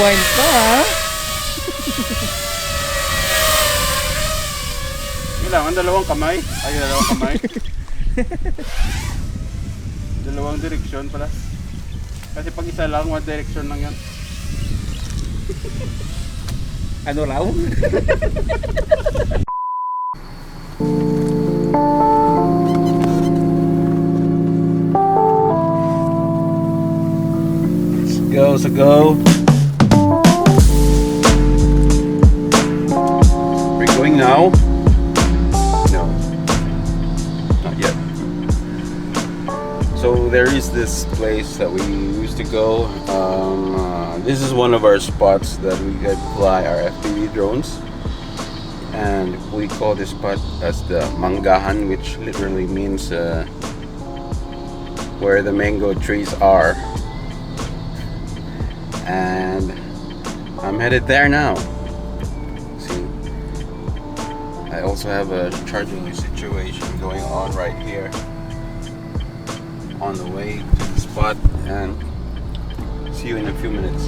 rewind pa ha. Kailangan dalawang kamay. Ay, dalawang kamay. Dalawang direksyon pala. Kasi pag isa lang, one direction lang yan. Ano raw? Let's go. We're going now? No, not yet. So there is this place that we used to go. This is one of our spots that we could fly our FPV drones, and we call this spot as the Manggahan, which literally means where the mango trees are. And I'm headed there now. See, I also have a charging situation going on right here on the way to the spot, and see you in a few minutes.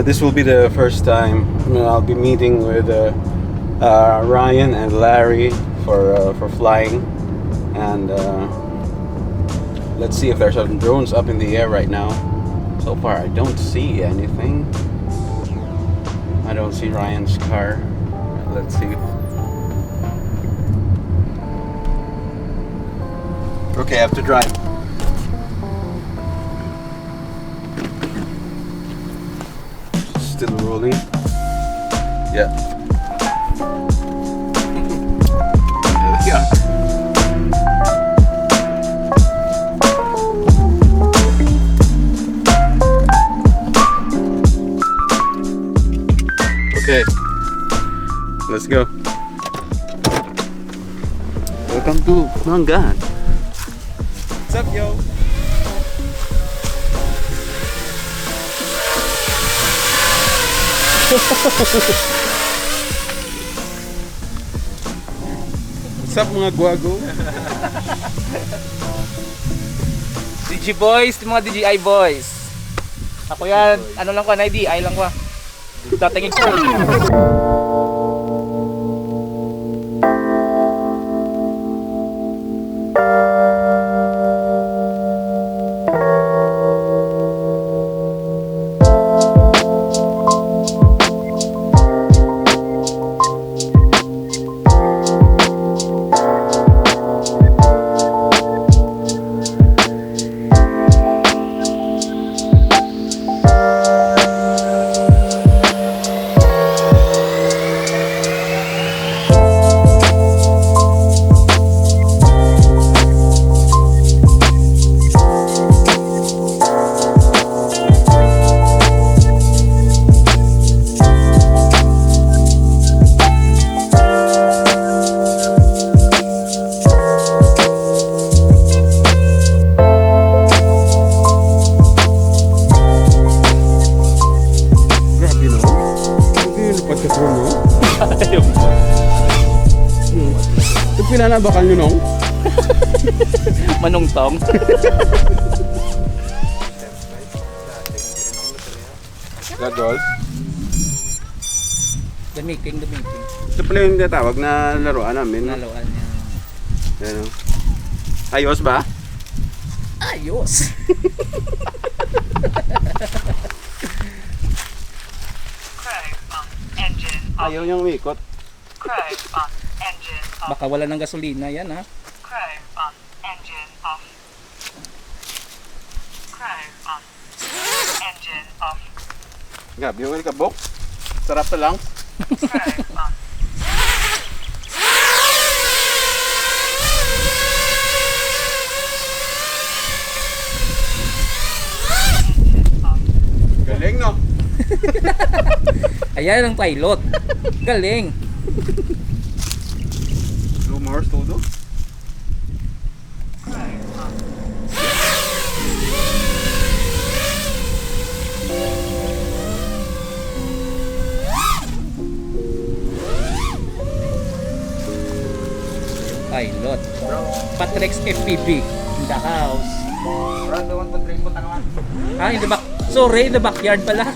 This will be the first time I'll be meeting with Ryan and Larry for flying, and let's see if there's some drones up in the air right now. So far I don't see anything. I don't see Ryan's car. Let's see. Okay, I have to drive. Still rolling. Yeah. Yeah. Okay. Let's go. Welcome to Manggahan. What's up, yo? What's up mga guwago? DG boys, mga DJI boys. Ako yan, ano lang ko, ID, ay lang ko. Tatingin ko. Pinanabakal nyo nung? Manong tong. Gagol? The making. Ito pala yung natawag na laruan namin. Nalawan niya. Ano? Ayos ba? Ayos! Ayaw niyang umikot. Baka wala ng gasolina yan ha. Engine off. Engine off. Gabi yung kabok. Sarap na lang. Galing no? Ayan ang pilot. Galing. Rumors todo. pilot. PatriXFPV in the house. Bro, doon po train po tanungan. Ah, in the back. Sorry, in the backyard pala.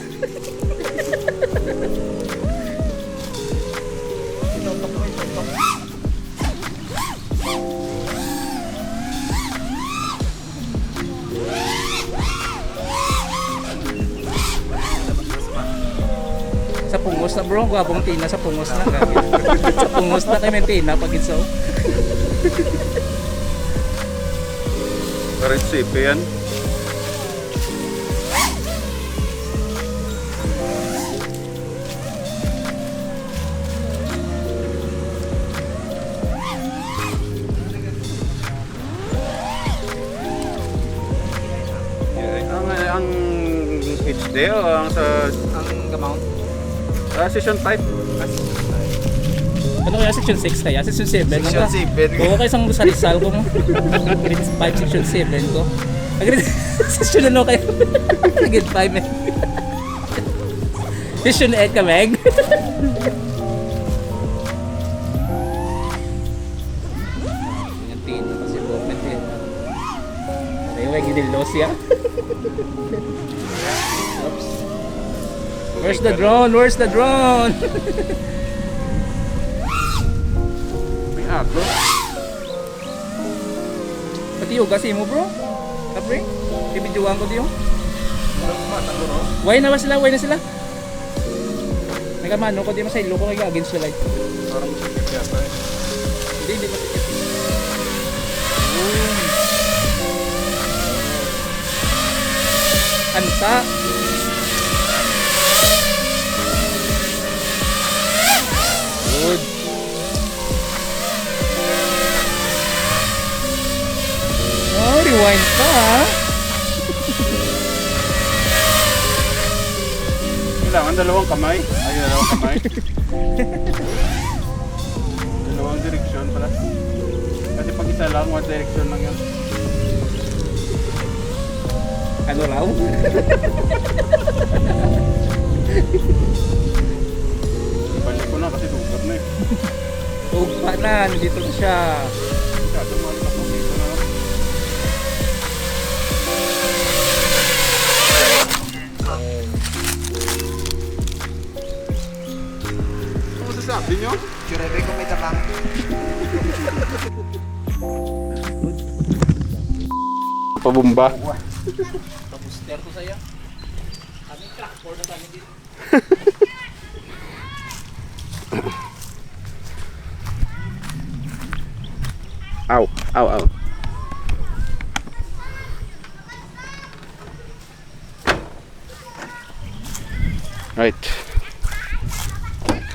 Sa pungos na bro, gwapong tina sa pungos na. Sa pungos na kay may tina pag itso. Recipe yan. Ang HD o ang sa Ang gamount. session 5. Ano kaya section 6 kaya? Section 7? Section 7. Oo, kaya isang Rizal ko mo. Grade 5, section 7 ko. Grade section ano kaya? Grade 5 eh. Section 8 ka, Meg. Yung tino kasi movement eh. Ay, may ginilo siya. Oops. Where's the drone? Where's the drone? May agro. Pati yung kasi mo bro. Kapre? Ibidyoan ko diyo. Why na ba sila? Why na sila? May kamano ko di mo sa ilo ko kaya against the light. Parang masikip yata eh. Hindi masikip. Anta. Good. Oh, rewind pa ha. Kailangan dalawang kamay. Ay, dalawang kamay. Dalawang direksyon pala. Kasi pag isa lang, one direction lang yan. Ano raw? Balik ko na kasi dugat na eh. Ugpa na, nandito na siya. Masyado mali ako dito na lang. Ano masasabi nyo? Surebe ko may tapang. Pabumba. Booster ko sa'yo. Kami crack for na kami dito. Ow, ow, ow. Right.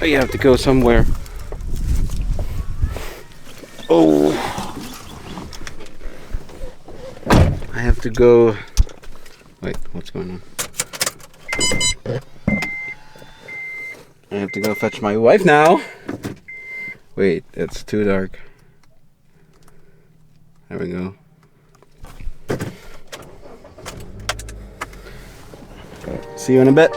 Oh, you have to go somewhere. Oh. I have to go. Wait, what's going on? I have to go fetch my wife now. Wait, it's too dark. There we go. See you in a bit.